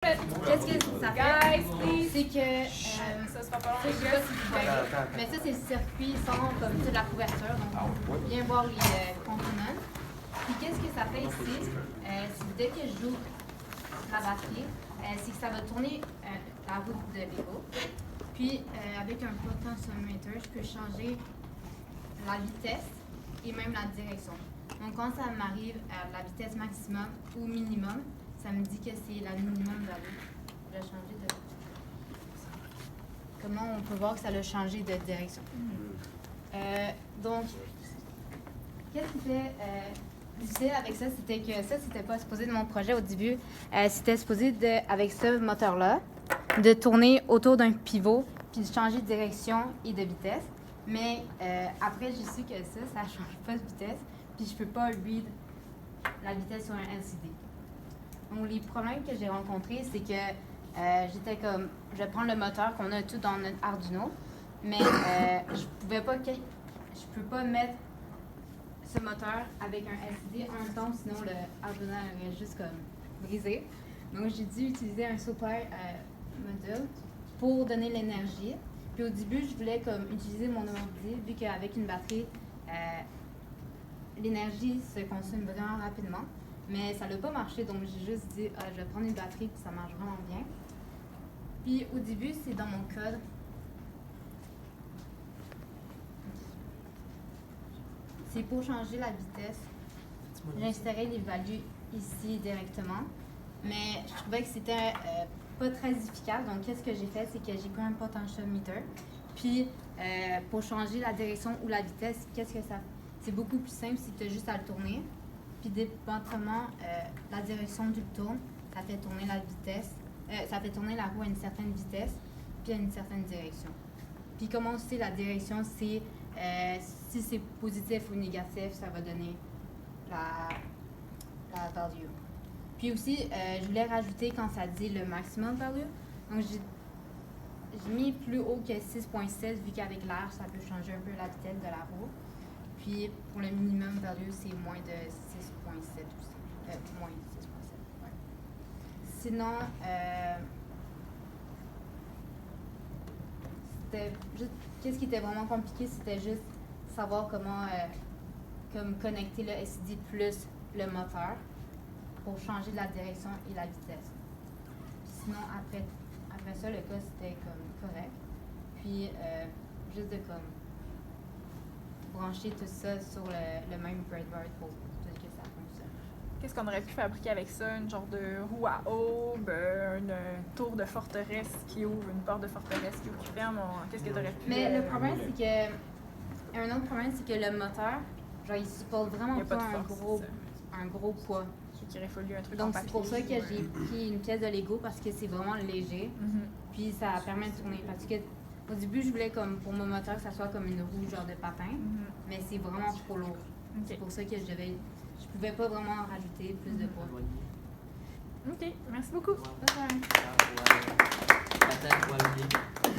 Qu'est-ce que ça fait? C'est que. Ça se passe pas long. Je sais pas si vous voyez, mais ça, c'est le circuit sans comme toute la couverture. Donc, on peut bien voir les components. Puis, qu'est-ce que ça fait ici? C'est dès que j'ouvre la batterie, c'est que ça va tourner la roue de Lego. Puis, avec un potentiometer, je peux changer la vitesse et même la direction. Donc, quand ça m'arrive à la vitesse maximum ou minimum, ça me dit que c'est la minimum de la roue. Je vais changer de... Comment on peut voir que ça a changé de direction? Donc, qu'est-ce qui était difficile avec ça? C'était que ça, c'était pas supposé de mon projet au début. C'était supposé, avec ce moteur-là, de tourner autour d'un pivot puis de changer de direction et de vitesse. Mais après, j'ai su que ça change pas de vitesse. Puis je peux pas read la vitesse sur un LCD. Donc, les problèmes que j'ai rencontrés, c'est que j'étais comme, je vais prendre le moteur qu'on a tout dans notre Arduino, mais je peux pas mettre ce moteur avec un LCD en même temps, sinon le Arduino aurait juste comme brisé. Donc, j'ai dû utiliser un super module pour donner l'énergie. Puis au début, je voulais comme utiliser mon ordi, vu qu'avec une batterie, l'énergie se consomme vraiment rapidement. Mais ça n'a pas marché, donc j'ai juste dit, je vais prendre une batterie, puis ça marche vraiment bien. Puis au début, c'est dans mon code. C'est pour changer la vitesse. J'ai inséré les values ici directement. Mais je trouvais que c'était pas très efficace. Donc qu'est-ce que j'ai fait, c'est que j'ai pris un potentiometer. Puis pour changer la direction ou la vitesse, qu'est-ce que ça fait? C'est beaucoup plus simple si tu as juste à le tourner. Puis dépendamment la direction du tourne, ça fait tourner la vitesse, ça fait tourner la roue à une certaine vitesse, puis à une certaine direction. Puis comment c'est la direction, c'est si c'est positif ou négatif, ça va donner la value. Puis aussi, je voulais rajouter quand ça dit le maximum value. Donc j'ai mis plus haut que 6.7 vu qu'avec l'air, ça peut changer un peu la vitesse de la roue. Puis, pour le minimum value, c'est moins de 6.7 aussi. Moins 6.7, ouais. Sinon, c'était juste... Qu'est-ce qui était vraiment compliqué, c'était juste savoir comment comme connecter le SSD plus le moteur pour changer la direction et la vitesse. Puis sinon, après ça, le cas, c'était comme correct. Puis, juste de comme... brancher tout ça sur le même breadboard pour que ça fonctionne. Qu'est-ce qu'on aurait pu fabriquer avec ça? Une genre de roue à aube, une tour de forteresse qui ouvre, une porte de forteresse qui ouvre, qui ferme. Qu'est-ce que tu aurais pu... Mais le problème, c'est que... Un autre problème, c'est que le moteur, genre, il supporte vraiment pas un gros poids. Il aurait fallu un truc Donc, en papier. c'est pour ça que j'ai pris une pièce de Lego parce que c'est vraiment léger. Puis ça permet de tourner. Parce que au début, je voulais comme pour mon moteur que ça soit comme une roue genre de patin, mais c'est vraiment trop lourd. C'est pour ça que je pouvais pas vraiment rajouter plus de poids. OK, merci beaucoup. Bye bye.